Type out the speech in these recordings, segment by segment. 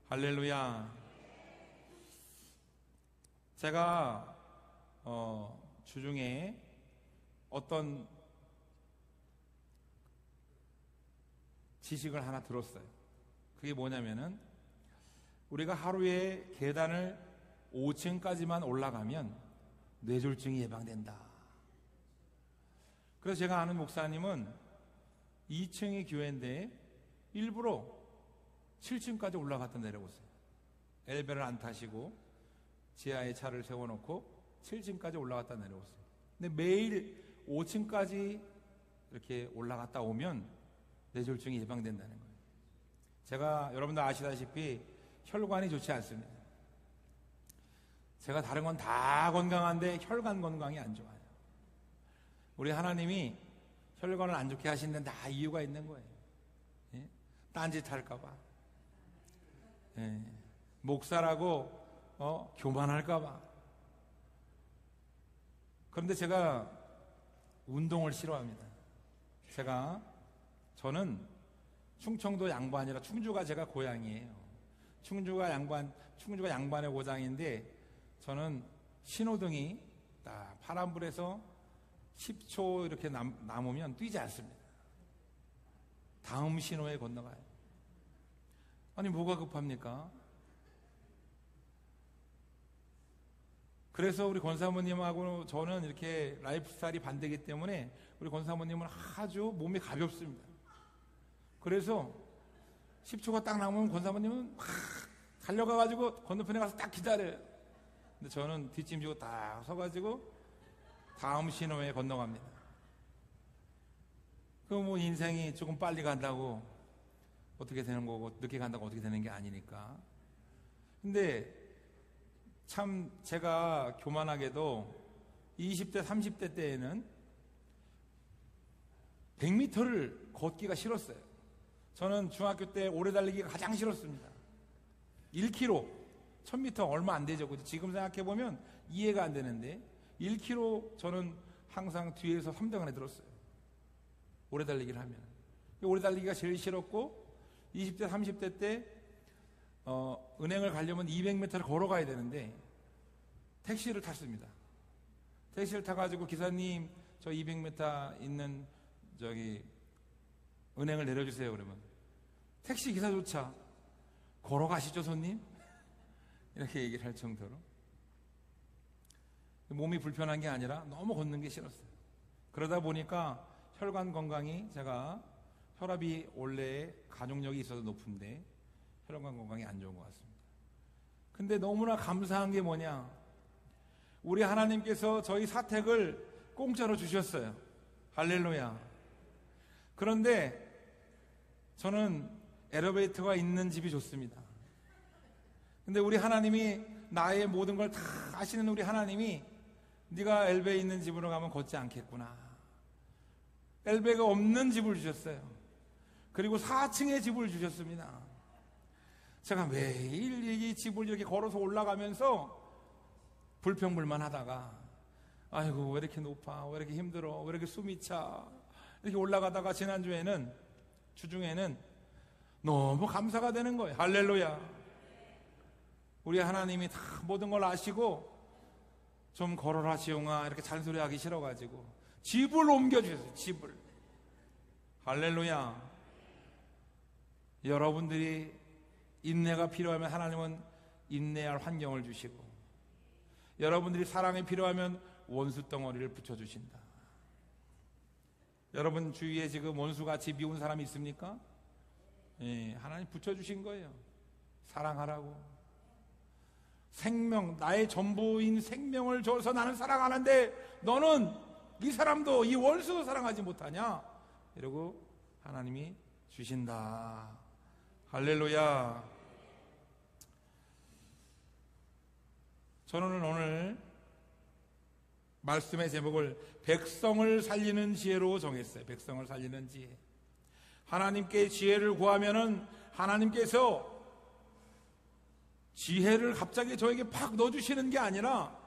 할렐루야. 제가 주중에 어떤 지식을 하나 들었어요. 그게 뭐냐면은 우리가 하루에 계단을 5층까지만 올라가면 뇌졸중이 예방된다. 그래서 제가 아는 목사님은 2층의 교회인데 일부러 7층까지 올라갔다 내려오세요. 엘베를 안 타시고 지하에 차를 세워놓고 7층까지 올라갔다 내려오세요. 근데 매일 5층까지 이렇게 올라갔다 오면 뇌졸중이 예방된다는 거예요. 제가 여러분들 아시다시피 혈관이 좋지 않습니다. 제가 다른 건 다 건강한데 혈관 건강이 안 좋아요. 우리 하나님이 혈관을 안 좋게 하신 데는 다 이유가 있는 거예요. 예? 딴짓 할까봐, 예. 목사라고 교만할까봐. 그런데 제가 운동을 싫어합니다. 저는 충청도 양반이라 충주가 제가 고향이에요. 충주가 양반의 고장인데 저는 신호등이 딱 파란불에서 10초 이렇게 남으면 뛰지 않습니다. 다음 신호에 건너가요. 아니 뭐가 급합니까? 그래서 우리 권사모님하고 저는 이렇게 라이프 스타일이 반대이기 때문에 우리 권사모님은 아주 몸이 가볍습니다. 그래서 10초가 딱 남으면 권사모님은 막 달려가가지고 건너편에 가서 딱 기다려요. 근데 저는 뒷짐지고 딱 서가지고 다음 신호에 건너갑니다. 그럼 뭐 인생이 조금 빨리 간다고 어떻게 되는 거고 늦게 간다고 어떻게 되는 게 아니니까. 근데 참 제가 교만하게도 20대 30대 때에는 100m를 걷기가 싫었어요. 저는 중학교 때 오래 달리기가 가장 싫었습니다. 1km 1000m 얼마 안 되죠. 지금 생각해보면 이해가 안 되는데 1km 저는 항상 뒤에서 3등 안에 들었어요. 오래 달리기를 하면. 오래 달리기가 제일 싫었고 20대 30대 때 은행을 가려면 200m를 걸어가야 되는데 택시를 탔습니다. 택시를 타가지고 기사님 저 200m 있는 저기 은행을 내려주세요. 그러면 택시 기사조차 걸어가시죠 손님? 이렇게 얘기를 할 정도로 몸이 불편한 게 아니라 너무 걷는 게 싫었어요. 그러다 보니까 혈관 건강이 제가 혈압이 원래 가족력이 있어서 높은데 혈관 건강이 안 좋은 것 같습니다. 근데 너무나 감사한 게 뭐냐, 우리 하나님께서 저희 사택을 공짜로 주셨어요. 할렐루야. 그런데 저는 엘리베이터가 있는 집이 좋습니다. 근데 우리 하나님이 나의 모든 걸 다 아시는 우리 하나님이 네가 엘베 있는 집으로 가면 걷지 않겠구나. 엘베가 없는 집을 주셨어요. 그리고 4층의 집을 주셨습니다. 제가 매일 이 집을 이렇게 걸어서 올라가면서 불평불만 하다가 아이고 왜 이렇게 높아, 왜 이렇게 힘들어, 왜 이렇게 숨이 차, 이렇게 올라가다가 주중에는 너무 감사가 되는 거예요. 할렐루야. 우리 하나님이 다 모든 걸 아시고 좀 걸어라 지용아 이렇게 잔소리하기 싫어가지고 집을 옮겨주셨어요. 집을. 할렐루야. 여러분들이 인내가 필요하면 하나님은 인내할 환경을 주시고, 여러분들이 사랑이 필요하면 원수 덩어리를 붙여주신다. 여러분 주위에 지금 원수같이 미운 사람이 있습니까? 예, 하나님 붙여주신 거예요. 사랑하라고. 생명, 나의 전부인 생명을 줘서 나는 사랑하는데 너는 이 사람도 이 원수도 사랑하지 못하냐? 이러고 하나님이 주신다. 할렐루야. 저는 오늘 말씀의 제목을 백성을 살리는 지혜로 정했어요. 백성을 살리는 지혜. 하나님께 지혜를 구하면은 하나님께서 지혜를 갑자기 저에게 팍 넣어주시는 게 아니라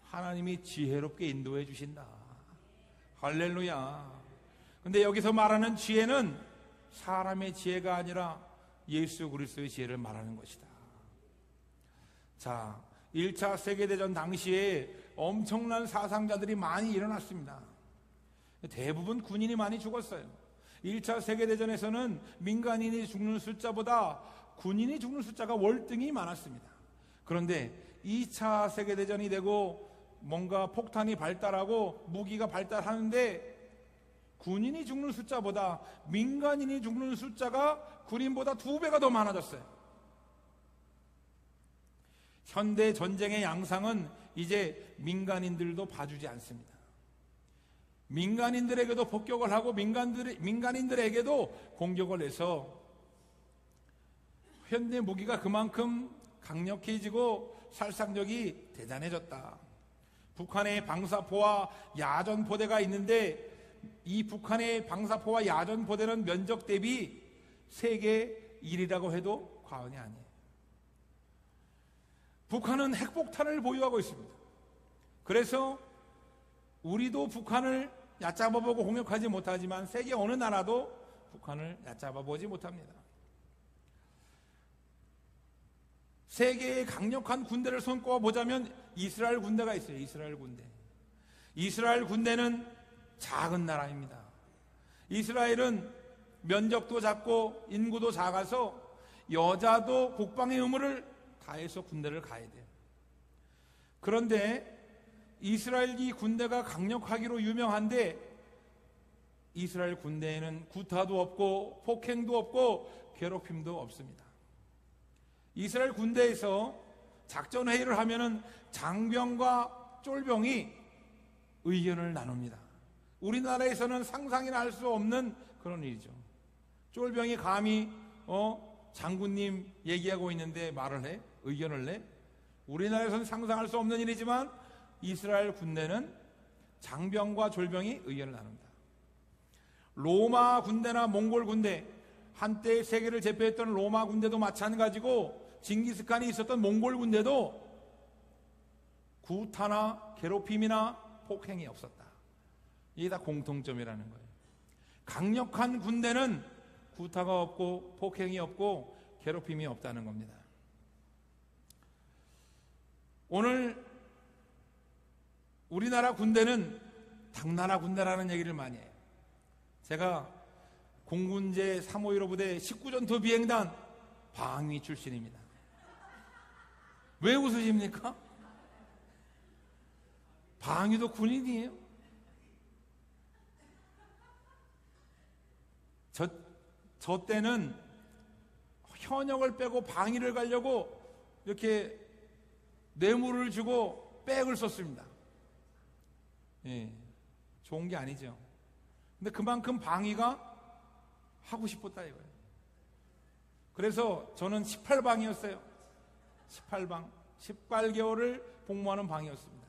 하나님이 지혜롭게 인도해 주신다. 할렐루야. 근데 여기서 말하는 지혜는 사람의 지혜가 아니라 예수 그리스도의 지혜를 말하는 것이다. 자, 1차 세계대전 당시에 엄청난 사상자들이 많이 일어났습니다. 대부분 군인이 많이 죽었어요. 1차 세계대전에서는 민간인이 죽는 숫자보다 군인이 죽는 숫자가 월등히 많았습니다. 그런데 2차 세계대전이 되고 뭔가 폭탄이 발달하고 무기가 발달하는데 군인이 죽는 숫자보다 민간인이 죽는 숫자가 군인보다 2배가 더 많아졌어요. 현대 전쟁의 양상은 이제 민간인들도 봐주지 않습니다. 민간인들에게도 폭격을 하고 민간인들에게도 공격을 해서 현대 무기가 그만큼 강력해지고 살상력이 대단해졌다. 북한의 방사포와 야전포대가 있는데 이 북한의 방사포와 야전포대는 면적 대비 세계 1위라고 해도 과언이 아니에요. 북한은 핵폭탄을 보유하고 있습니다. 그래서 우리도 북한을 얕잡아보고 공격하지 못하지만 세계 어느 나라도 북한을 얕잡아보지 못합니다. 세계의 강력한 군대를 손꼽아 보자면 이스라엘 군대가 있어요. 이스라엘 군대. 이스라엘 군대는 작은 나라입니다. 이스라엘은 면적도 작고 인구도 작아서 여자도 국방의 의무를 다해서 군대를 가야 돼요. 그런데 이스라엘이 군대가 강력하기로 유명한데 이스라엘 군대에는 구타도 없고 폭행도 없고 괴롭힘도 없습니다. 이스라엘 군대에서 작전회의를 하면은 장병과 쫄병이 의견을 나눕니다. 우리나라에서는 상상이나 할 수 없는 그런 일이죠. 쫄병이 감히 장군님 얘기하고 있는데 말을 해? 의견을 내? 우리나라에서는 상상할 수 없는 일이지만 이스라엘 군대는 장병과 졸병이 의견을 나눕니다. 로마 군대나 몽골 군대, 한때 세계를 제패했던 로마 군대도 마찬가지고 징기스칸이 있었던 몽골 군대도 구타나 괴롭힘이나 폭행이 없었다. 이게 다 공통점이라는 거예요. 강력한 군대는 구타가 없고 폭행이 없고 괴롭힘이 없다는 겁니다. 오늘 우리나라 군대는 당나라 군대라는 얘기를 많이 해요. 제가 공군제 351호 부대 19전투 비행단 방위 출신입니다. 왜 웃으십니까? 방위도 군인이에요. 저 때는 현역을 빼고 방위를 가려고 이렇게 뇌물을 주고 백을 썼습니다. 예, 좋은 게 아니죠. 근데 그만큼 방위가 하고 싶었다 이거예요. 그래서 저는 18방이었어요. 18방. 18개월을 복무하는 방이었습니다.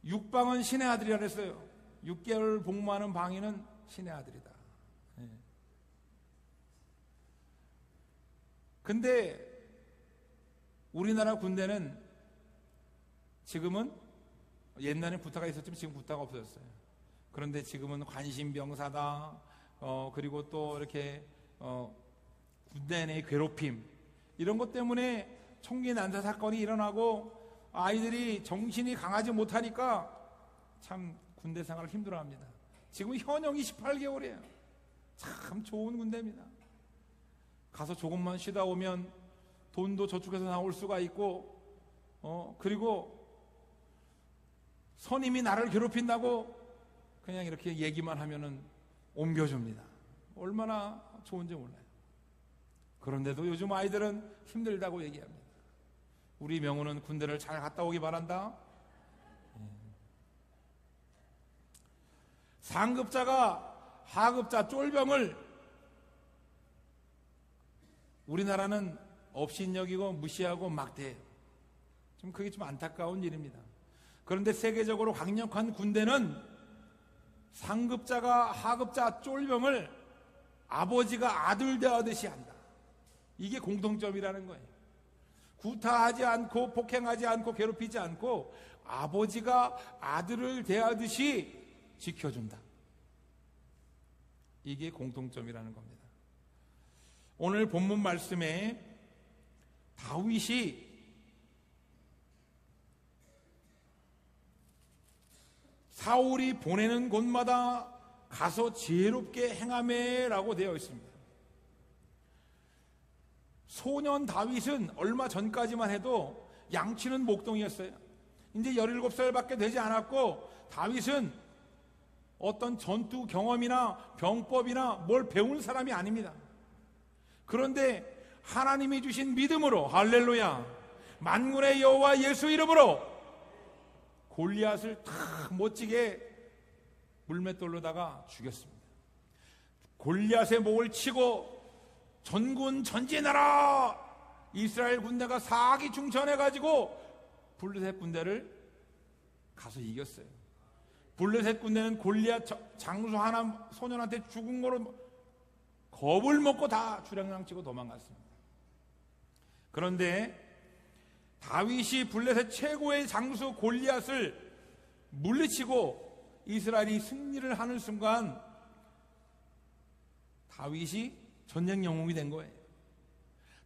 6방은 신의 아들이라 그랬어요. 6개월 복무하는 방위는 신의 아들이다. 예. 근데 우리나라 군대는 지금은 옛날엔 구타가 있었지만 지금 구타가 없어졌어요. 그런데 지금은 관심병사다. 그리고 또 이렇게 군대 내 괴롭힘 이런 것 때문에 총기 난사 사건이 일어나고 아이들이 정신이 강하지 못하니까 참 군대 생활을 힘들어합니다. 지금 현역이 18개월이에요. 참 좋은 군대입니다. 가서 조금만 쉬다 오면 돈도 저축해서 나올 수가 있고 그리고 선임이 나를 괴롭힌다고 그냥 이렇게 얘기만 하면은 옮겨줍니다. 얼마나 좋은지 몰라요. 그런데도 요즘 아이들은 힘들다고 얘기합니다. 우리 명호는 군대를 잘 갔다 오기 바란다. 상급자가 하급자 쫄병을 우리나라는 업신여기고 무시하고 막대해요. 그게 좀 안타까운 일입니다. 그런데 세계적으로 강력한 군대는 상급자가 하급자 쫄병을 아버지가 아들 대하듯이 한다. 이게 공통점이라는 거예요. 구타하지 않고 폭행하지 않고 괴롭히지 않고 아버지가 아들을 대하듯이 지켜준다. 이게 공통점이라는 겁니다. 오늘 본문 말씀에 다윗이 사울이 보내는 곳마다 가서 지혜롭게 행하매라고 되어 있습니다. 소년 다윗은 얼마 전까지만 해도 양치는 목동이었어요. 이제 17살밖에 되지 않았고 다윗은 어떤 전투 경험이나 병법이나 뭘 배운 사람이 아닙니다. 그런데 하나님이 주신 믿음으로, 할렐루야, 만군의 여호와 예수 이름으로 골리앗을 탁 멋지게 물맷돌로다가 죽였습니다. 골리앗의 목을 치고 전군 전진하라! 이스라엘 군대가 사기충천해가지고 블레셋 군대를 가서 이겼어요. 블레셋 군대는 골리앗 장수 하나 소년한테 죽은 거로 겁을 먹고 다 주량랑 치고 도망갔습니다. 그런데 다윗이 블레셋 최고의 장수 골리앗을 물리치고 이스라엘이 승리를 하는 순간 다윗이 전쟁 영웅이 된 거예요.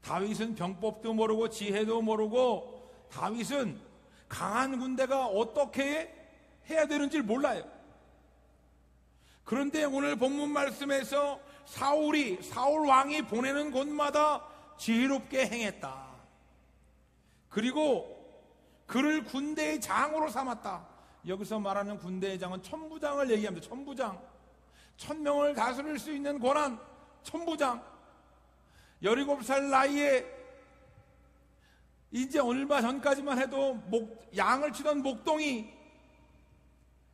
다윗은 병법도 모르고 지혜도 모르고 다윗은 강한 군대가 어떻게 해야 되는지 몰라요. 그런데 오늘 본문 말씀에서 사울 왕이 보내는 곳마다 지혜롭게 행했다. 그리고 그를 군대의 장으로 삼았다. 여기서 말하는 군대의 장은 천부장을 얘기합니다. 천부장, 1000명을 다스릴 수 있는 권한, 천부장. 17살 나이에 이제 얼마 전까지만 해도 양을 치던 목동이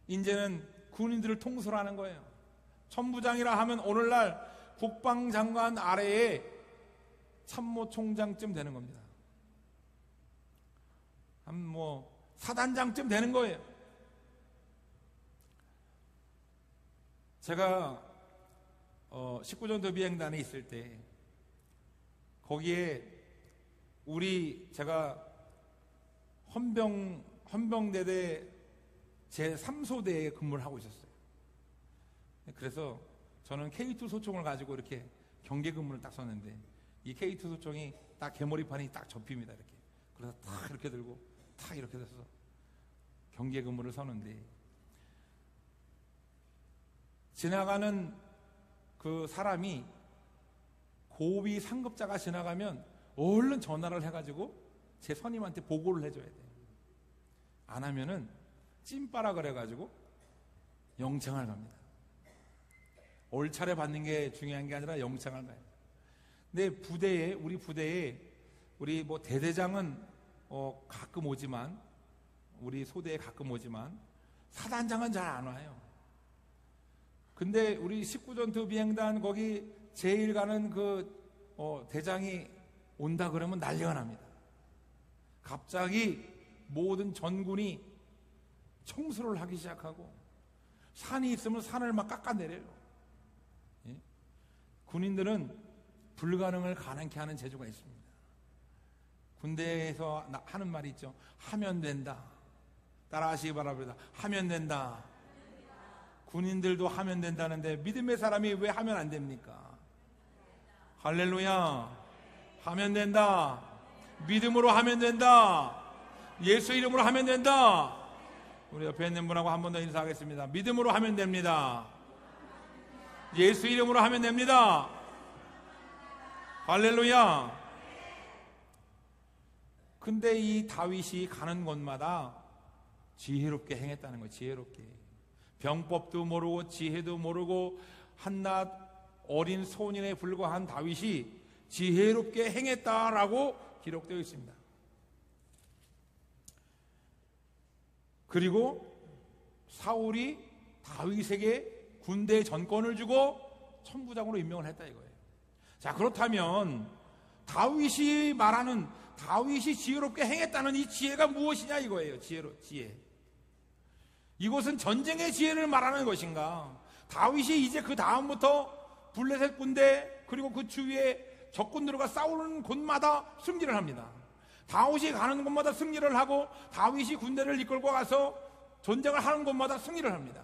이제는 군인들을 통솔하는 거예요. 천부장이라 하면 오늘날 국방장관 아래에 참모총장쯤 되는 겁니다. 한 사단장쯤 되는 거예요. 제가 19전도 비행단에 있을 때 거기에 제가 헌병대대 제3소대에 근무를 하고 있었어요. 그래서 저는 K2 소총을 가지고 이렇게 경계 근무를 딱 섰는데 이 K2 소총이 딱 개머리판이 딱 접힙니다. 이렇게. 그래서 탁 이렇게 들고 탁 이렇게 돼서 경계 근무를 서는데 지나가는 그 사람이 고위 상급자가 지나가면 얼른 전화를 해가지고 제 선임한테 보고를 해줘야 돼요. 안 하면은 찐빠라 그래가지고 영창을 갑니다. 올차례 받는 게 중요한 게 아니라 영창을 가요. 근데 우리 부대에 우리 대대장은 가끔 오지만 우리 소대에 가끔 오지만 사단장은 잘 안 와요. 근데 우리 19전투 비행단 거기 제일 가는 대장이 온다 그러면 난리가 납니다. 갑자기 모든 전군이 청소를 하기 시작하고 산이 있으면 산을 막 깎아내려요. 예? 군인들은 불가능을 가능케 하는 재주가 있습니다. 군대에서 하는 말이 있죠. 하면 된다. 따라하시기 바랍니다. 하면 된다. 군인들도 하면 된다는데 믿음의 사람이 왜 하면 안 됩니까? 할렐루야. 하면 된다. 믿음으로 하면 된다. 예수 이름으로 하면 된다. 우리 옆에 있는 분하고 한 번 더 인사하겠습니다. 믿음으로 하면 됩니다. 예수 이름으로 하면 됩니다. 할렐루야. 근데 이 다윗이 가는 곳마다 지혜롭게 행했다는 거예요. 지혜롭게. 병법도 모르고 지혜도 모르고 한낱 어린 소년에 불과한 다윗이 지혜롭게 행했다라고 기록되어 있습니다. 그리고 사울이 다윗에게 군대의 전권을 주고 천부장으로 임명을 했다 이거예요. 자, 그렇다면 다윗이 말하는 다윗이 지혜롭게 행했다는 이 지혜가 무엇이냐 이거예요. 지혜. 이것은 전쟁의 지혜를 말하는 것인가? 다윗이 이제 그 다음부터 블레셋 군대 그리고 그 주위에 적군들과 싸우는 곳마다 승리를 합니다. 다윗이 가는 곳마다 승리를 하고 다윗이 군대를 이끌고 가서 전쟁을 하는 곳마다 승리를 합니다.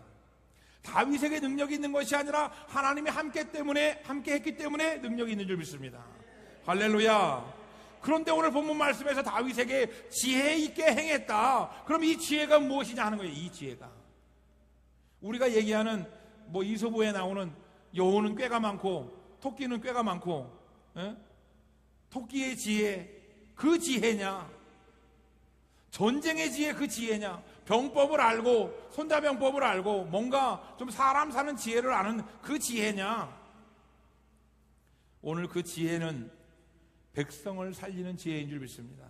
다윗에게 능력이 있는 것이 아니라 하나님이 함께 했기 때문에 능력이 있는 줄 믿습니다. 할렐루야. 그런데 오늘 본문 말씀에서 다윗에게 지혜 있게 행했다. 그럼 이 지혜가 무엇이냐 하는 거예요. 이 지혜가 우리가 얘기하는 이소부에 나오는 여우는 꾀가 많고 토끼는 꾀가 많고, 토끼의 지혜 그 지혜냐, 전쟁의 지혜 그 지혜냐, 병법을 알고 손자병법을 알고 뭔가 좀 사람 사는 지혜를 아는 그 지혜냐. 오늘 그 지혜는 백성을 살리는 지혜인 줄 믿습니다.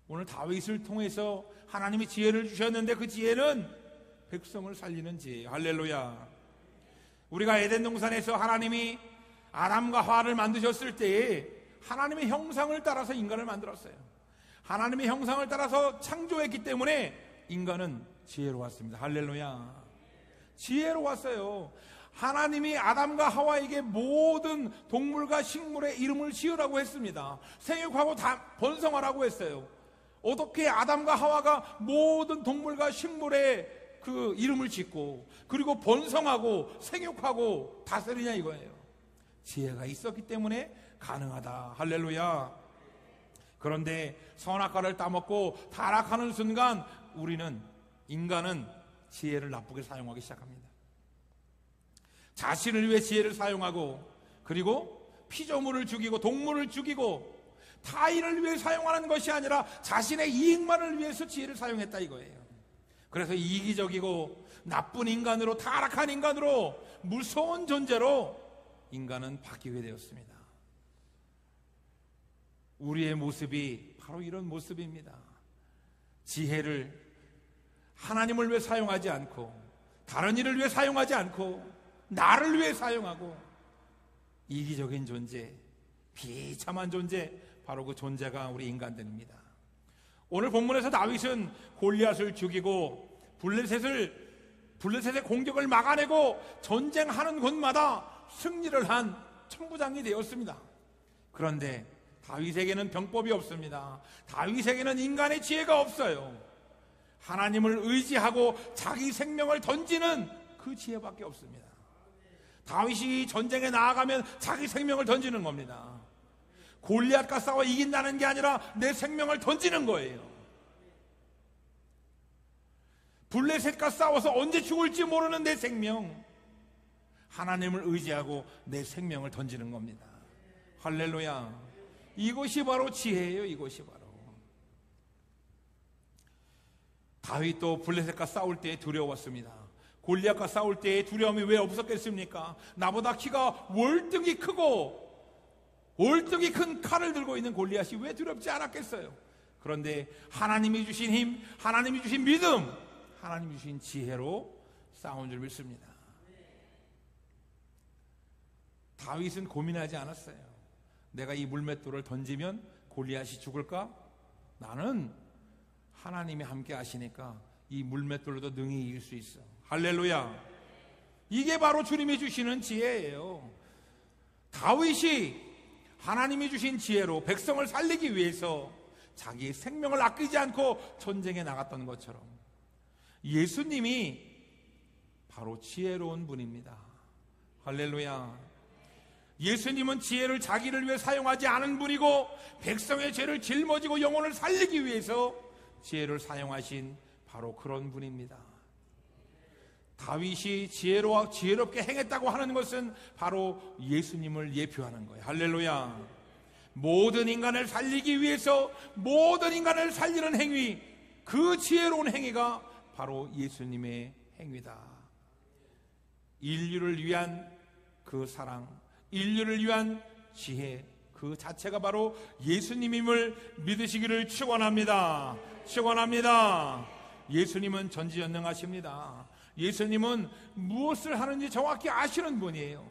오늘 다윗을 통해서 하나님이 지혜를 주셨는데 그 지혜는 백성을 살리는 지혜예요. 할렐루야. 우리가 에덴 동산에서 하나님이 아담과 하와를 만드셨을 때에 하나님의 형상을 따라서 인간을 만들었어요. 하나님의 형상을 따라서 창조했기 때문에 인간은 지혜로웠습니다. 할렐루야. 지혜로웠어요. 하나님이 아담과 하와에게 모든 동물과 식물의 이름을 지으라고 했습니다. 생육하고 다 번성하라고 했어요. 어떻게 아담과 하와가 모든 동물과 식물의 그 이름을 짓고 그리고 번성하고 생육하고 다스리냐 이거예요. 지혜가 있었기 때문에 가능하다. 할렐루야. 그런데 선악과를 따먹고 타락하는 순간 인간은 지혜를 나쁘게 사용하기 시작합니다. 자신을 위해 지혜를 사용하고 그리고 피조물을 죽이고 동물을 죽이고 타인을 위해 사용하는 것이 아니라 자신의 이익만을 위해서 지혜를 사용했다 이거예요. 그래서 이기적이고 나쁜 인간으로, 타락한 인간으로, 무서운 존재로 인간은 바뀌게 되었습니다. 우리의 모습이 바로 이런 모습입니다. 지혜를 하나님을 위해 사용하지 않고 다른 일을 위해 사용하지 않고 나를 위해 사용하고 이기적인 존재, 비참한 존재, 바로 그 존재가 우리 인간들입니다. 오늘 본문에서 다윗은 골리앗을 죽이고 블레셋의 공격을 막아내고 전쟁하는 곳마다 승리를 한 천부장이 되었습니다. 그런데 다윗에게는 병법이 없습니다. 다윗에게는 인간의 지혜가 없어요. 하나님을 의지하고 자기 생명을 던지는 그 지혜밖에 없습니다. 다윗이 전쟁에 나아가면 자기 생명을 던지는 겁니다. 골리앗과 싸워 이긴다는 게 아니라 내 생명을 던지는 거예요. 블레셋과 싸워서 언제 죽을지 모르는 내 생명, 하나님을 의지하고 내 생명을 던지는 겁니다. 할렐루야. 이것이 바로 지혜예요. 이것이 바로. 다윗도 블레셋과 싸울 때 두려웠습니다. 골리앗과 싸울 때 두려움이 왜 없었겠습니까? 나보다 키가 월등히 크고 월등히 큰 칼을 들고 있는 골리앗이 왜 두렵지 않았겠어요? 그런데 하나님이 주신 힘, 하나님이 주신 믿음, 하나님이 주신 지혜로 싸운 줄 믿습니다. 다윗은 고민하지 않았어요. 내가 이 물맷돌을 던지면 골리앗이 죽을까? 나는 하나님이 함께 하시니까 이 물맷돌로도 능히 이길 수 있어. 할렐루야. 이게 바로 주님이 주시는 지혜예요. 다윗이 하나님이 주신 지혜로 백성을 살리기 위해서 자기의 생명을 아끼지 않고 전쟁에 나갔던 것처럼 예수님이 바로 지혜로운 분입니다. 할렐루야. 예수님은 지혜를 자기를 위해 사용하지 않은 분이고 백성의 죄를 짊어지고 영혼을 살리기 위해서 지혜를 사용하신 바로 그런 분입니다. 다윗이 지혜롭게 행했다고 하는 것은 바로 예수님을 예표하는 거예요. 할렐루야. 모든 인간을 살리기 위해서 모든 인간을 살리는 행위, 그 지혜로운 행위가 바로 예수님의 행위다. 인류를 위한 그 사랑, 인류를 위한 지혜, 그 자체가 바로 예수님임을 믿으시기를 축원합니다. 축원합니다. 예수님은 전지전능하십니다. 예수님은 무엇을 하는지 정확히 아시는 분이에요.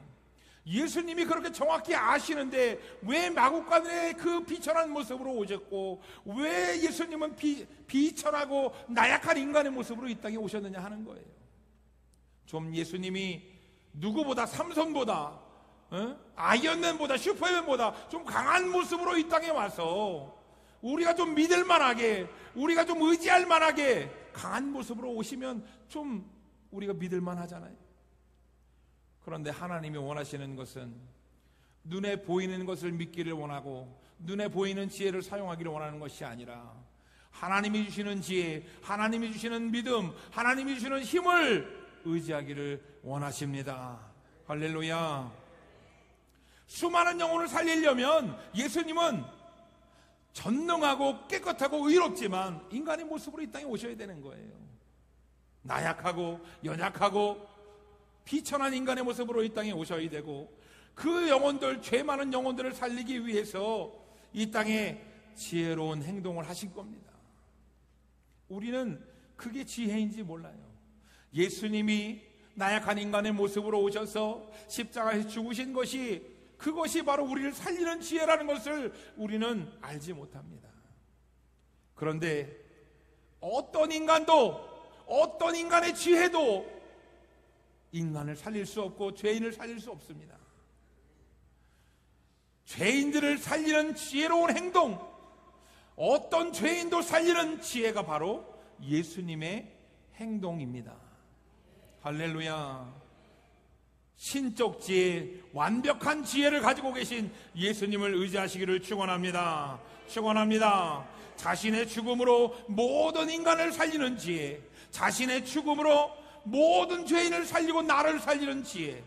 예수님이 그렇게 정확히 아시는데 왜 마구간에 그 비천한 모습으로 오셨고 왜 예수님은 비천하고 나약한 인간의 모습으로 이 땅에 오셨느냐 하는 거예요. 좀 예수님이 누구보다 삼손보다 아이언맨보다 슈퍼맨보다 좀 강한 모습으로 이 땅에 와서 우리가 좀 믿을 만하게, 우리가 좀 의지할 만하게 강한 모습으로 오시면 좀 우리가 믿을만 하잖아요. 그런데 하나님이 원하시는 것은 눈에 보이는 것을 믿기를 원하고 눈에 보이는 지혜를 사용하기를 원하는 것이 아니라 하나님이 주시는 지혜, 하나님이 주시는 믿음, 하나님이 주시는 힘을 의지하기를 원하십니다. 할렐루야. 수많은 영혼을 살리려면 예수님은 전능하고 깨끗하고 의롭지만 인간의 모습으로 이 땅에 오셔야 되는 거예요. 나약하고 연약하고 비천한 인간의 모습으로 이 땅에 오셔야 되고, 그 영혼들, 죄 많은 영혼들을 살리기 위해서 이 땅에 지혜로운 행동을 하신 겁니다. 우리는 그게 지혜인지 몰라요. 예수님이 나약한 인간의 모습으로 오셔서 십자가에서 죽으신 것이, 그것이 바로 우리를 살리는 지혜라는 것을 우리는 알지 못합니다. 그런데 어떤 인간도, 어떤 인간의 지혜도 인간을 살릴 수 없고 죄인을 살릴 수 없습니다. 죄인들을 살리는 지혜로운 행동, 어떤 죄인도 살리는 지혜가 바로 예수님의 행동입니다. 할렐루야. 신적 지혜, 완벽한 지혜를 가지고 계신 예수님을 의지하시기를 축원합니다. 축원합니다. 자신의 죽음으로 모든 인간을 살리는 지혜, 자신의 죽음으로 모든 죄인을 살리고 나를 살리는 지혜,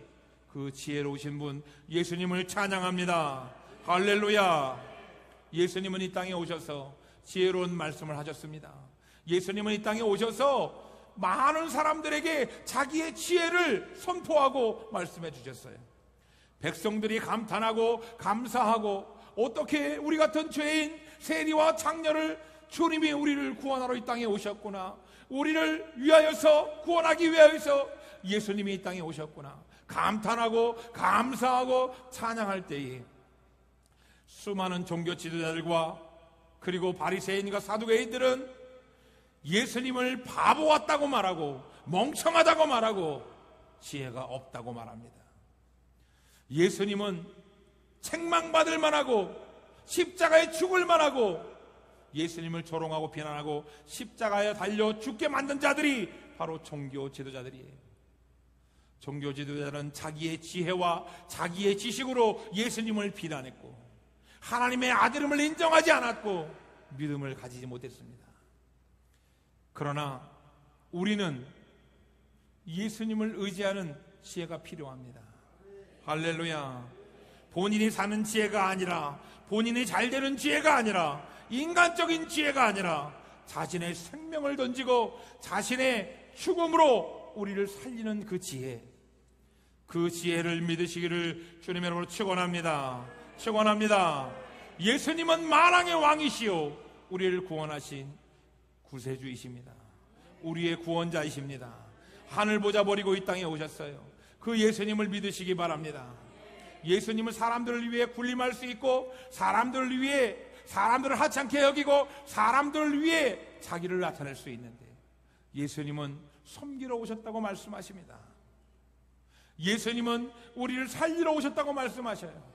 그 지혜로우신 분 예수님을 찬양합니다. 할렐루야. 예수님은 이 땅에 오셔서 지혜로운 말씀을 하셨습니다. 예수님은 이 땅에 오셔서 많은 사람들에게 자기의 지혜를 선포하고 말씀해 주셨어요. 백성들이 감탄하고 감사하고, 어떻게 우리 같은 죄인 세리와 장녀를 주님이 우리를 구원하러 이 땅에 오셨구나, 우리를 위하여서 구원하기 위하여서 예수님이 이 땅에 오셨구나 감탄하고 감사하고 찬양할 때에, 수많은 종교 지도자들과 그리고 바리새인과 사두개인들은 예수님을 바보 같다고 말하고 멍청하다고 말하고 지혜가 없다고 말합니다. 예수님은 책망받을 만하고 십자가에 죽을 만하고, 예수님을 조롱하고 비난하고 십자가에 달려 죽게 만든 자들이 바로 종교 지도자들이에요. 종교 지도자들은 자기의 지혜와 자기의 지식으로 예수님을 비난했고, 하나님의 아들임을 인정하지 않았고, 믿음을 가지지 못했습니다. 그러나 우리는 예수님을 의지하는 지혜가 필요합니다. 할렐루야. 본인이 사는 지혜가 아니라, 본인이 잘 되는 지혜가 아니라, 인간적인 지혜가 아니라 자신의 생명을 던지고 자신의 죽음으로 우리를 살리는 그 지혜, 그 지혜를 믿으시기를 주님의 이름으로 축원합니다. 축원합니다. 예수님은 만왕의 왕이시오, 우리를 구원하신 구세주이십니다. 우리의 구원자이십니다. 하늘 보자 버리고 이 땅에 오셨어요. 그 예수님을 믿으시기 바랍니다. 예수님은 사람들을 위해 군림할 수 있고, 사람들을 위해, 사람들을 하찮게 여기고, 사람들을 위해 자기를 나타낼 수 있는데, 예수님은 섬기러 오셨다고 말씀하십니다. 예수님은 우리를 살리러 오셨다고 말씀하셔요.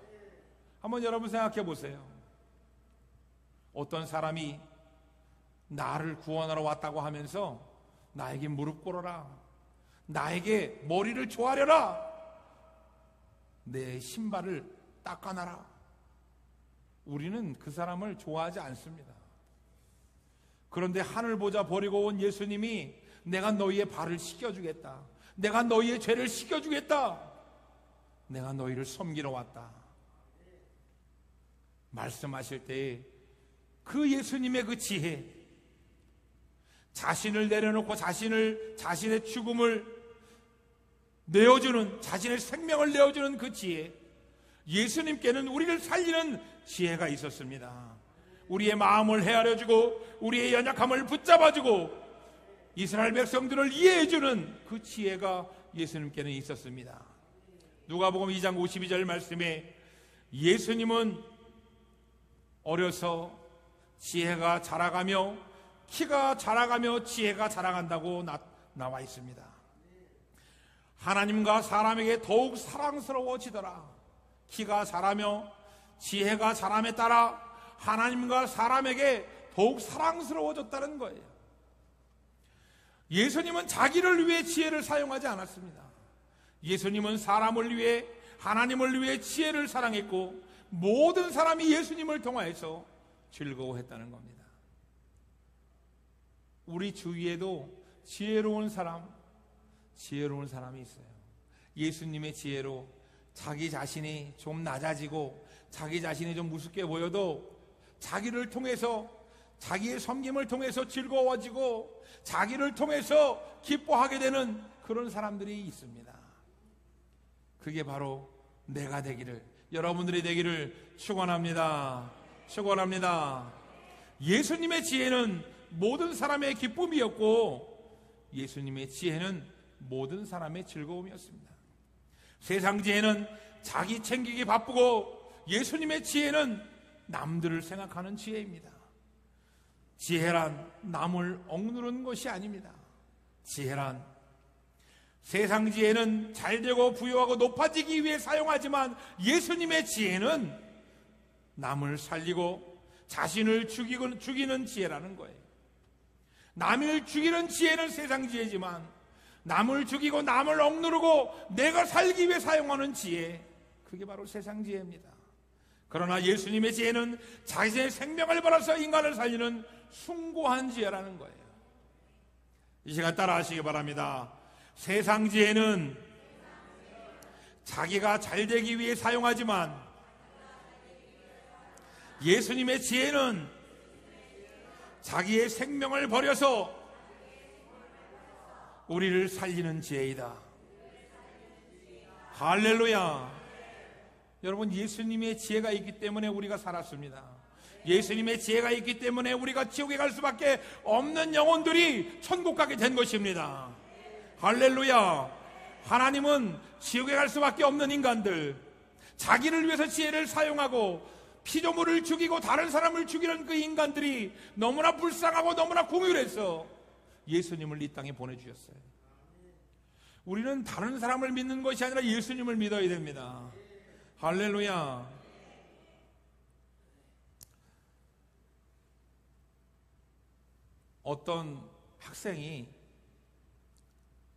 한번 여러분 생각해 보세요. 어떤 사람이 나를 구원하러 왔다고 하면서 나에게 무릎 꿇어라, 나에게 머리를 조아려라, 내 신발을 닦아놔라, 우리는 그 사람을 좋아하지 않습니다. 그런데 하늘 보자 버리고 온 예수님이 내가 너희의 발을 씻겨주겠다, 내가 너희의 죄를 씻겨주겠다, 내가 너희를 섬기러 왔다 말씀하실 때에 그 예수님의 그 지혜, 자신을 내려놓고 자신의 죽음을 내어주는, 자신의 생명을 내어주는 그 지혜, 예수님께는 우리를 살리는 지혜가 있었습니다. 우리의 마음을 헤아려주고 우리의 연약함을 붙잡아주고 이스라엘 백성들을 이해해주는 그 지혜가 예수님께는 있었습니다. 누가복음 2장 52절 말씀에 예수님은 어려서 지혜가 자라가며 키가 자라가며 지혜가 자라간다고 나와 있습니다. 하나님과 사람에게 더욱 사랑스러워지더라. 키가 자라며 지혜가 자람에 따라 하나님과 사람에게 더욱 사랑스러워졌다는 거예요. 예수님은 자기를 위해 지혜를 사용하지 않았습니다. 예수님은 사람을 위해, 하나님을 위해 지혜를 사랑했고 모든 사람이 예수님을 통하여서 즐거워했다는 겁니다. 우리 주위에도 지혜로운 사람이 있어요. 예수님의 지혜로 자기 자신이 좀 낮아지고 자기 자신이 좀 우습게 보여도 자기를 통해서, 자기의 섬김을 통해서 즐거워지고 자기를 통해서 기뻐하게 되는 그런 사람들이 있습니다. 그게 바로 내가 되기를, 여러분들이 되기를 축원합니다. 축원합니다. 예수님의 지혜는 모든 사람의 기쁨이었고 예수님의 지혜는 모든 사람의 즐거움이었습니다. 세상 지혜는 자기 챙기기 바쁘고 예수님의 지혜는 남들을 생각하는 지혜입니다. 지혜란 남을 억누르는 것이 아닙니다. 지혜란 세상 지혜는 잘되고 부유하고 높아지기 위해 사용하지만 예수님의 지혜는 남을 살리고 자신을 죽이는 지혜라는 거예요. 남을 죽이는 지혜는 세상 지혜지만 남을 죽이고 남을 억누르고 내가 살기 위해 사용하는 지혜, 그게 바로 세상 지혜입니다. 그러나 예수님의 지혜는 자신의 생명을 걸어서 인간을 살리는 숭고한 지혜라는 거예요. 이 시간 따라 하시기 바랍니다. 세상 지혜는 자기가 잘 되기 위해 사용하지만 예수님의 지혜는 자기의 생명을 버려서 우리를 살리는 지혜이다. 할렐루야. 여러분, 예수님의 지혜가 있기 때문에 우리가 살았습니다. 예수님의 지혜가 있기 때문에 우리가 지옥에 갈 수밖에 없는 영혼들이 천국 가게 된 것입니다. 할렐루야. 하나님은 지옥에 갈 수밖에 없는 인간들, 자기를 위해서 지혜를 사용하고 피조물을 죽이고 다른 사람을 죽이는 그 인간들이 너무나 불쌍하고 너무나 긍휼해서 예수님을 이 땅에 보내주셨어요. 우리는 다른 사람을 믿는 것이 아니라 예수님을 믿어야 됩니다. 할렐루야. 어떤 학생이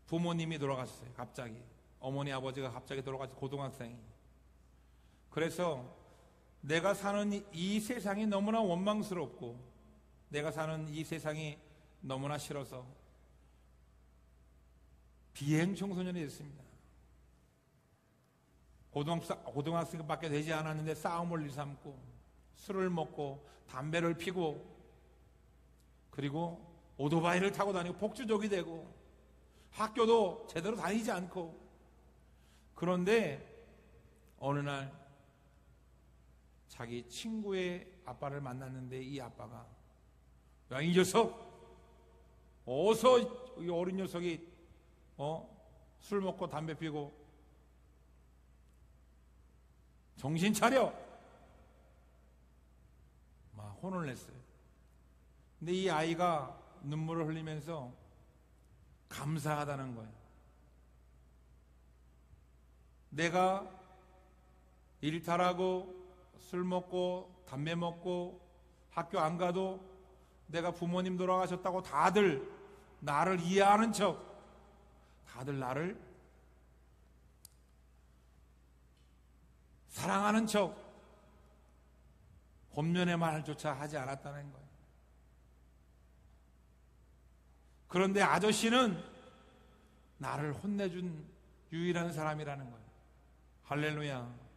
부모님이 돌아가셨어요. 갑자기 어머니 아버지가 갑자기 돌아가셔서, 고등학생이. 그래서 내가 사는 이 세상이 너무나 원망스럽고 내가 사는 이 세상이 너무나 싫어서 비행 청소년이 됐습니다. 고등학생밖에 되지 않았는데 싸움을 일삼고 술을 먹고 담배를 피고 그리고 오토바이를 타고 다니고 폭주족이 되고 학교도 제대로 다니지 않고, 그런데 어느 날 자기 친구의 아빠를 만났는데 이 아빠가, 야, 이 녀석 어서 이 어린 녀석이 술 먹고 담배 피고 정신 차려, 막 혼을 냈어요. 근데 이 아이가 눈물을 흘리면서 감사하다는 거예요. 내가 일탈하고 술 먹고 담배 먹고 학교 안 가도 내가 부모님 돌아가셨다고 다들 나를 이해하는 척, 다들 나를 사랑하는 척 겉면의 말조차 하지 않았다는 거예요. 그런데 아저씨는 나를 혼내준 유일한 사람이라는 거예요. 할렐루야.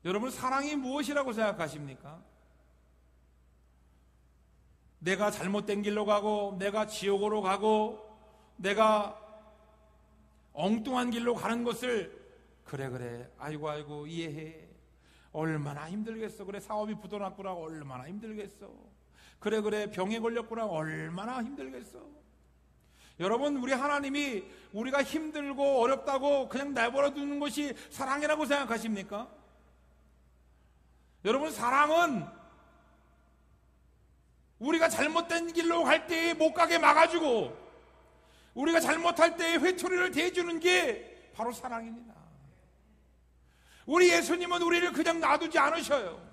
여러분, 사랑이 무엇이라고 생각하십니까? 내가 잘못된 길로 가고 내가 지옥으로 가고 내가 엉뚱한 길로 가는 것을 그래 아이고 이해해, 얼마나 힘들겠어, 그래 사업이 부도났구나, 얼마나 힘들겠어, 그래 병에 걸렸구나, 얼마나 힘들겠어. 여러분, 우리 하나님이 우리가 힘들고 어렵다고 그냥 내버려 두는 것이 사랑이라고 생각하십니까? 여러분, 사랑은 우리가 잘못된 길로 갈 때에 못 가게 막아주고 우리가 잘못할 때에 회초리를 대주는 게 바로 사랑입니다. 우리 예수님은 우리를 그냥 놔두지 않으셔요.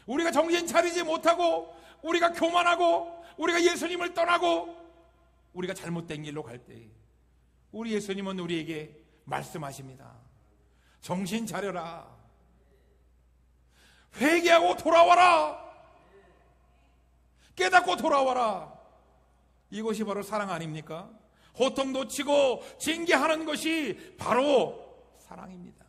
우리가 정신 차리지 못하고 우리가 교만하고 우리가 예수님을 떠나고 우리가 잘못된 길로 갈 때 우리 예수님은 우리에게 말씀하십니다. 정신 차려라. 회개하고 돌아와라. 깨닫고 돌아와라. 이것이 바로 사랑 아닙니까? 호통 놓치고 징계하는 것이 바로 사랑입니다.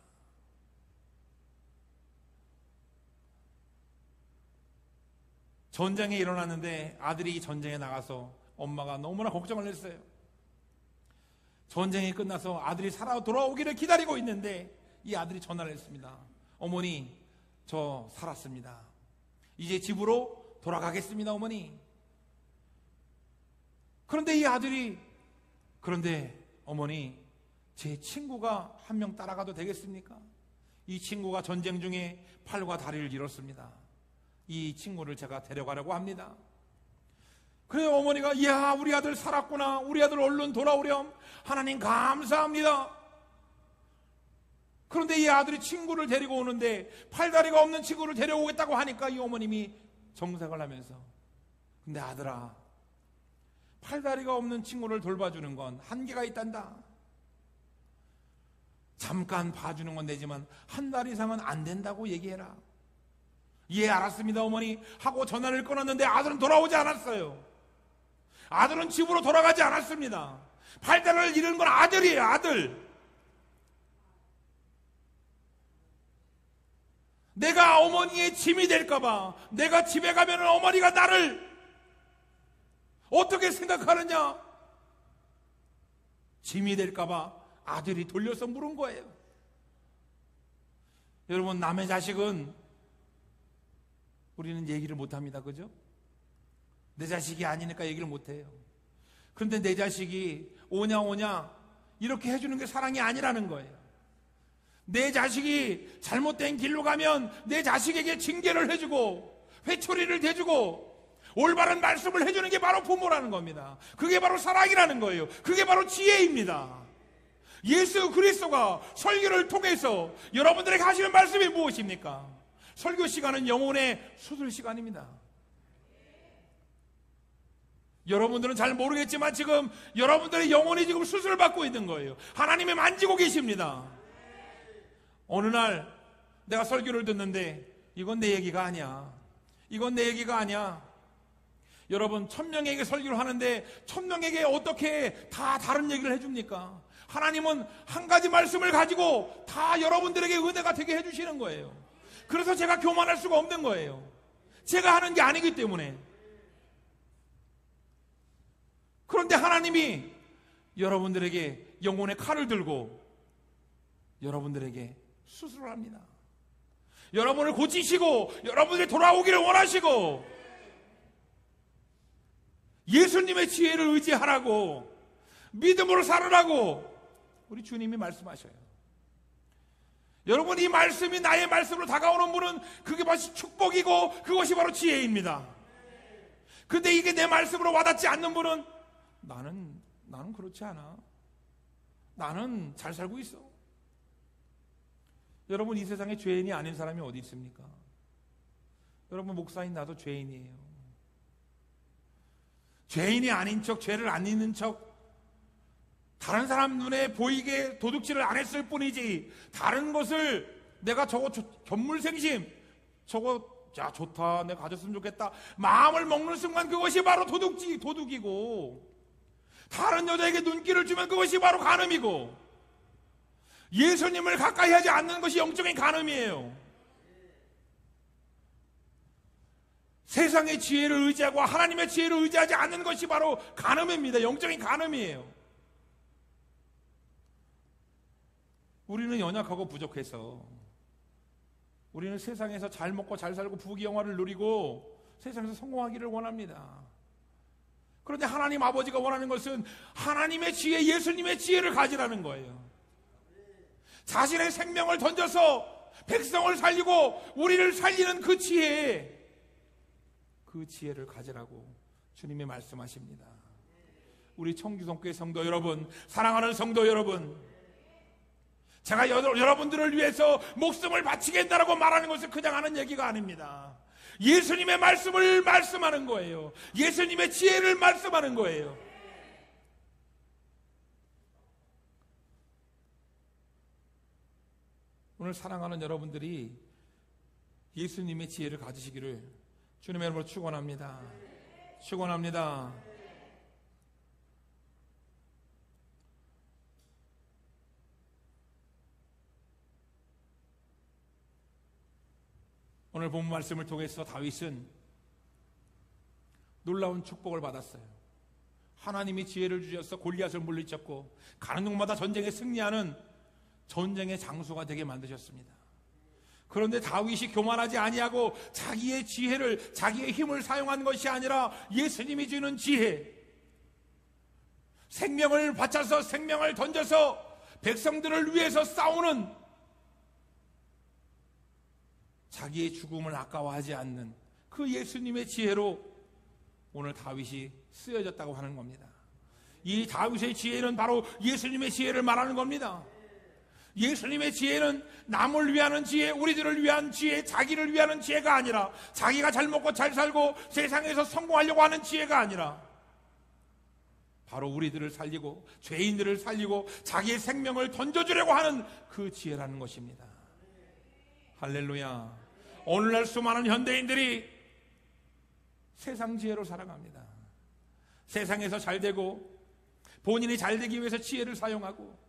전쟁이 일어났는데 아들이 전쟁에 나가서 엄마가 너무나 걱정을 했어요. 전쟁이 끝나서 아들이 살아 돌아오기를 기다리고 있는데 이 아들이 전화를 했습니다. 어머니, 저 살았습니다. 이제 집으로 돌아가겠습니다, 어머니. 그런데 이 아들이, 그런데 어머니, 제 친구가 한 명 따라가도 되겠습니까? 이 친구가 전쟁 중에 팔과 다리를 잃었습니다. 이 친구를 제가 데려가려고 합니다. 그래요, 어머니가, 이야, 우리 아들 살았구나. 우리 아들 얼른 돌아오렴. 하나님 감사합니다. 그런데 이 아들이 친구를 데리고 오는데 팔다리가 없는 친구를 데려오겠다고 하니까 이 어머님이 정색을 하면서, 근데 아들아, 팔다리가 없는 친구를 돌봐주는 건 한계가 있단다. 잠깐 봐주는 건 되지만 한 달 이상은 안 된다고 얘기해라. 예, 알았습니다, 어머니 하고 전화를 끊었는데 아들은 돌아오지 않았어요. 아들은 집으로 돌아가지 않았습니다. 팔다리를 잃은 건 아들이에요, 아들. 내가 어머니의 짐이 될까봐, 내가 집에 가면 어머니가 나를 어떻게 생각하느냐, 짐이 될까봐 아들이 돌려서 물은 거예요. 여러분, 남의 자식은 우리는 얘기를 못합니다. 그죠? 내 자식이 아니니까 얘기를 못해요. 그런데 내 자식이 오냐 이렇게 해주는 게 사랑이 아니라는 거예요. 내 자식이 잘못된 길로 가면 내 자식에게 징계를 해주고 회초리를 대주고 올바른 말씀을 해주는 게 바로 부모라는 겁니다. 그게 바로 사랑이라는 거예요. 그게 바로 지혜입니다. 예수 그리스도가 설교를 통해서 여러분들에게 하시는 말씀이 무엇입니까? 설교 시간은 영혼의 수술 시간입니다. 여러분들은 잘 모르겠지만 지금 여러분들의 영혼이 지금 수술을 받고 있는 거예요. 하나님이 만지고 계십니다. 어느 날 내가 설교를 듣는데 이건 내 얘기가 아니야. 이건 내 얘기가 아니야. 여러분, 1000명에게 설교를 하는데 1000명에게 어떻게 다 다른 얘기를 해줍니까? 하나님은 한 가지 말씀을 가지고 다 여러분들에게 은혜가 되게 해주시는 거예요. 그래서 제가 교만할 수가 없는 거예요. 제가 하는 게 아니기 때문에. 그런데 하나님이 여러분들에게 영혼의 칼을 들고 여러분들에게 수술을 합니다. 여러분을 고치시고 여러분들이 돌아오기를 원하시고 예수님의 지혜를 의지하라고, 믿음으로 살으라고 우리 주님이 말씀하셔요. 여러분, 이 말씀이 나의 말씀으로 다가오는 분은 그게 바로 축복이고 그것이 바로 지혜입니다. 근데 이게 내 말씀으로 와닿지 않는 분은 나는 그렇지 않아. 나는 잘 살고 있어. 여러분, 이 세상에 죄인이 아닌 사람이 어디 있습니까? 여러분, 목사인 나도 죄인이에요. 죄인이 아닌 척, 죄를 안 잊는 척, 다른 사람 눈에 보이게 도둑질을 안 했을 뿐이지 다른 것을 내가 저거 견물생심, 저거 야 좋다, 내가 가졌으면 좋겠다 마음을 먹는 순간 그것이 바로 도둑이고, 다른 여자에게 눈길을 주면 그것이 바로 간음이고, 예수님을 가까이 하지 않는 것이 영적인 간음이에요. 세상의 지혜를 의지하고 하나님의 지혜를 의지하지 않는 것이 바로 간음입니다. 영적인 간음이에요. 우리는 연약하고 부족해서 우리는 세상에서 잘 먹고 잘 살고 부귀영화를 누리고 세상에서 성공하기를 원합니다. 그런데 하나님 아버지가 원하는 것은 하나님의 지혜, 예수님의 지혜를 가지라는 거예요. 자신의 생명을 던져서 백성을 살리고 우리를 살리는 그 지혜를 가지라고 주님이 말씀하십니다. 우리 청주성교회 성도 여러분, 사랑하는 성도 여러분, 제가 여러분들을 위해서 목숨을 바치겠다라고 말하는 것은 그냥 하는 얘기가 아닙니다. 예수님의 말씀을 말씀하는 거예요. 예수님의 지혜를 말씀하는 거예요. 오늘 사랑하는 여러분들이 예수님의 지혜를 가지시기를 주님의 이름으로 축원합니다. 축원합니다. 오늘 본 말씀을 통해서 다윗은 놀라운 축복을 받았어요. 하나님이 지혜를 주셔서 골리앗을 물리쳤고 가는 곳마다 전쟁에 승리하는 전쟁의 장수가 되게 만드셨습니다. 그런데 다윗이 교만하지 아니하고 자기의 지혜를, 자기의 힘을 사용한 것이 아니라 예수님이 주는 지혜, 생명을 바쳐서 생명을 던져서 백성들을 위해서 싸우는, 자기의 죽음을 아까워하지 않는 그 예수님의 지혜로 오늘 다윗이 쓰여졌다고 하는 겁니다. 이 다윗의 지혜는 바로 예수님의 지혜를 말하는 겁니다. 예수님의 지혜는 남을 위하는 지혜, 우리들을 위한 지혜, 자기를 위하는 지혜가 아니라, 자기가 잘 먹고 잘 살고 세상에서 성공하려고 하는 지혜가 아니라 바로 우리들을 살리고 죄인들을 살리고 자기의 생명을 던져주려고 하는 그 지혜라는 것입니다. 할렐루야. 오늘날 수많은 현대인들이 세상 지혜로 살아갑니다. 세상에서 잘되고 본인이 잘되기 위해서 지혜를 사용하고,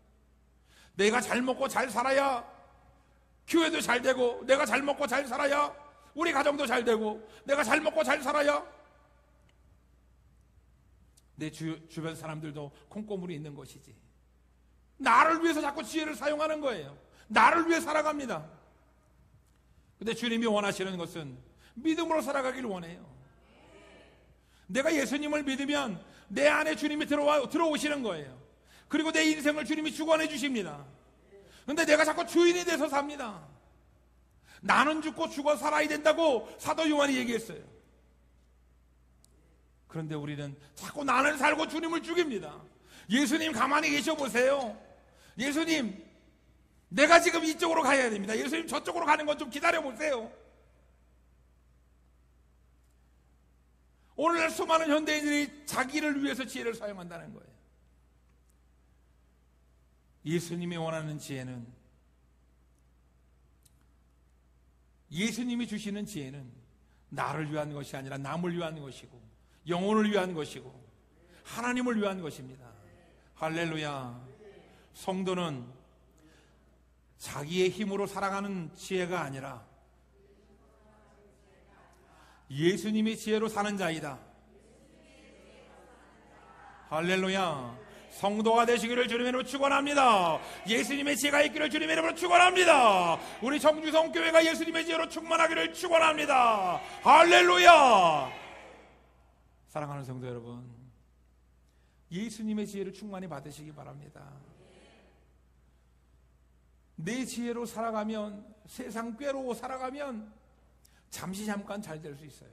내가 잘 먹고 잘 살아야 교회도 잘 되고, 내가 잘 먹고 잘 살아야 우리 가정도 잘 되고, 내가 잘 먹고 잘 살아야 내 주변 사람들도 콩고물이 있는 것이지. 나를 위해서 자꾸 지혜를 사용하는 거예요. 나를 위해 살아갑니다. 근데 주님이 원하시는 것은 믿음으로 살아가기를 원해요. 내가 예수님을 믿으면 내 안에 주님이 들어오시는 거예요. 그리고 내 인생을 주님이 주관해 주십니다. 그런데 내가 자꾸 주인이 돼서 삽니다. 나는 죽고 죽어 살아야 된다고 사도 요한이 얘기했어요. 그런데 우리는 자꾸 나는 살고 주님을 죽입니다. 예수님 가만히 계셔 보세요. 예수님, 내가 지금 이쪽으로 가야 됩니다. 예수님 저쪽으로 가는 건 좀 기다려 보세요. 오늘날 수많은 현대인들이 자기를 위해서 지혜를 사용한다는 거예요. 예수님이 원하는 지혜는, 예수님이 주시는 지혜는 나를 위한 것이 아니라 남을 위한 것이고, 영혼을 위한 것이고, 하나님을 위한 것입니다. 할렐루야. 성도는 자기의 힘으로 살아가는 지혜가 아니라 예수님의 지혜로 사는 자이다. 할렐루야. 성도가 되시기를 주님의 이름으로 축원합니다. 예수님의 지혜가 있기를 주님의 이름으로 축원합니다. 우리 청주성교회가 예수님의 지혜로 충만하기를 축원합니다. 할렐루야. 사랑하는 성도 여러분, 예수님의 지혜를 충만히 받으시기 바랍니다. 내 지혜로 살아가면, 세상 꾀로 살아가면 잠시 잠깐 잘 될 수 있어요.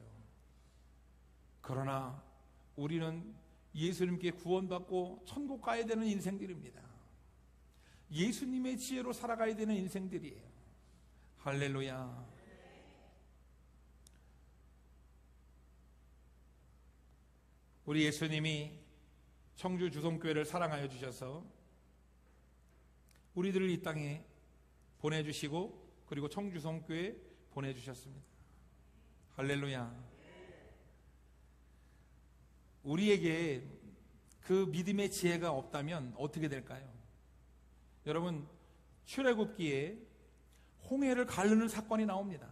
그러나 우리는 예수님께 구원받고 천국 가야 되는 인생들입니다. 예수님의 지혜로 살아가야 되는 인생들이에요. 할렐루야. 우리 예수님이 청주 주성교회를 사랑하여 주셔서 우리들을 이 땅에 보내주시고, 그리고 청주성교회에 보내주셨습니다. 할렐루야. 우리에게 그 믿음의 지혜가 없다면 어떻게 될까요? 여러분, 출애굽기에 홍해를 가르는 사건이 나옵니다.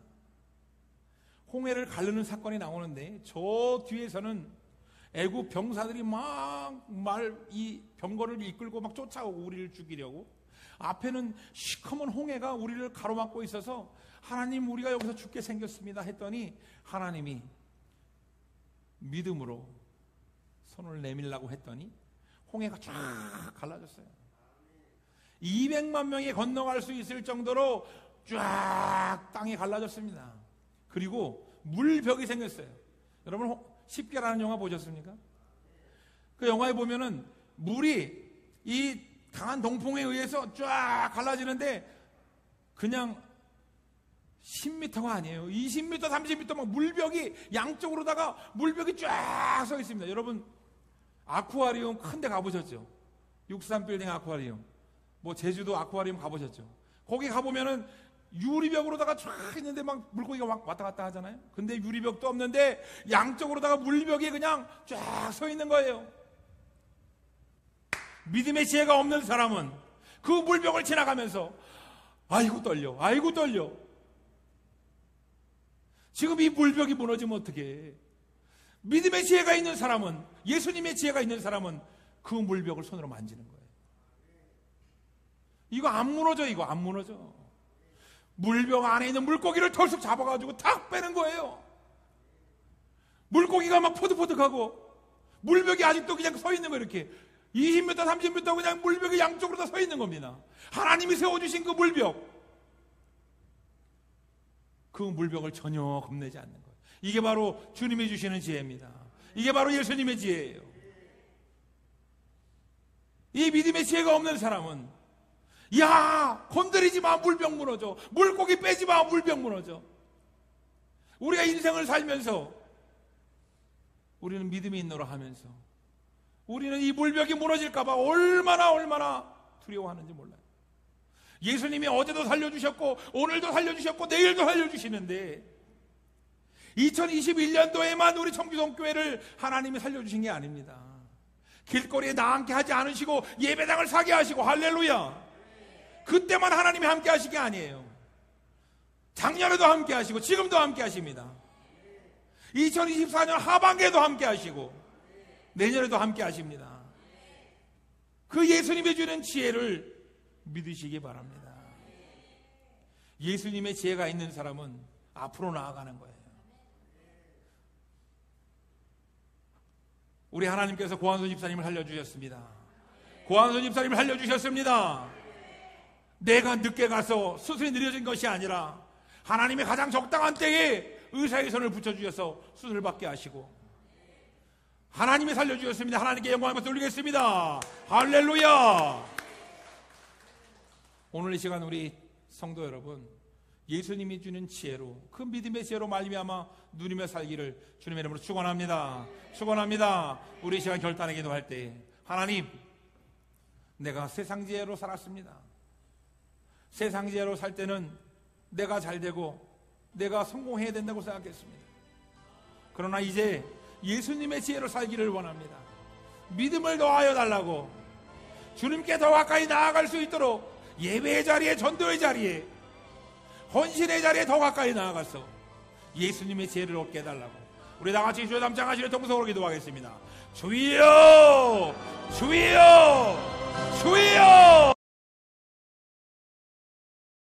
홍해를 가르는 사건이 나오는데, 저 뒤에서는 애굽 병사들이 이 병거를 이끌고 막 쫓아오고 우리를 죽이려고, 앞에는 시커먼 홍해가 우리를 가로막고 있어서 하나님, 우리가 여기서 죽게 생겼습니다 했더니 하나님이 믿음으로 손을 내밀라고 했더니 홍해가 쫙 갈라졌어요. 200만 명이 건너갈 수 있을 정도로 쫙 땅이 갈라졌습니다. 그리고 물벽이 생겼어요. 여러분, 십계라는 영화 보셨습니까? 그 영화에 보면은 물이 이 강한 동풍에 의해서 쫙 갈라지는데 그냥 10m가 아니에요. 20m, 30m 막 물벽이 양쪽으로다가 물벽이 쫙 서 있습니다. 여러분 아쿠아리움 큰 데 가보셨죠? 63빌딩 아쿠아리움, 뭐 제주도 아쿠아리움 가보셨죠? 거기 가보면은 유리벽으로다가 쫙 있는데 막 물고기가 막 왔다 갔다 하잖아요. 근데 유리벽도 없는데 양쪽으로다가 물벽이 그냥 쫙 서 있는 거예요. 믿음의 지혜가 없는 사람은 그 물벽을 지나가면서 아이고 떨려, 아이고 떨려. 지금 이 물벽이 무너지면 어떡해. 믿음의 지혜가 있는 사람은, 예수님의 지혜가 있는 사람은 그 물벽을 손으로 만지는 거예요. 이거 안 무너져. 이거 안 무너져. 물벽 안에 있는 물고기를 털썩 잡아가지고 탁 빼는 거예요. 물고기가 막 포득포득하고 물벽이 아직도 그냥 서 있는 거예요. 이렇게 20m, 30m 그냥 물벽이 양쪽으로 다 서 있는 겁니다. 하나님이 세워주신 그 물벽, 그 물벽을 전혀 겁내지 않는 거예요. 이게 바로 주님이 주시는 지혜입니다. 이게 바로 예수님의 지혜예요. 이 믿음의 지혜가 없는 사람은 야, 건드리지 마, 물벽 무너져. 물고기 빼지 마, 물벽 무너져. 우리가 인생을 살면서 우리는 믿음이 있노라 하면서 우리는 이 물벽이 무너질까봐 얼마나 두려워하는지 몰라요. 예수님이 어제도 살려주셨고 오늘도 살려주셨고 내일도 살려주시는데 2021년도에만 우리 청주동교회를 하나님이 살려주신 게 아닙니다. 길거리에 나 함께 하지 않으시고 예배당을 사게 하시고 할렐루야, 그때만 하나님이 함께 하시는 게 아니에요. 작년에도 함께 하시고 지금도 함께 하십니다. 2024년 하반기에도 함께 하시고 내년에도 함께 하십니다. 그 예수님이 주는 지혜를 믿으시기 바랍니다. 예수님의 지혜가 있는 사람은 앞으로 나아가는 거예요. 우리 하나님께서 고한솔 집사님을 살려주셨습니다. 고한솔 집사님을 살려주셨습니다. 내가 늦게 가서 수술이 느려진 것이 아니라 하나님의 가장 적당한 때에 의사의 손을 붙여주셔서 수술을 받게 하시고 하나님이 살려주셨습니다. 하나님께 영광을 돌리겠습니다. 할렐루야. 오늘 이 시간 우리 성도 여러분, 예수님이 주는 지혜로, 그 믿음의 지혜로 말미암아 누리며 살기를 주님의 이름으로 축원합니다. 축원합니다. 우리 이 시간 결단의 기도할 때, 하나님, 내가 세상 지혜로 살았습니다. 세상 지혜로 살 때는 내가 잘 되고 내가 성공해야 된다고 생각했습니다. 그러나 이제 예수님의 지혜로 살기를 원합니다. 믿음을 더하여 달라고, 주님께 더 가까이 나아갈 수 있도록 예배의 자리에, 전도의 자리에, 헌신의 자리에 더 가까이 나아가서 예수님의 지혜를 얻게 해달라고 우리 다같이 주여 담장하시는 동성으로 기도하겠습니다. 주여, 주여, 주여.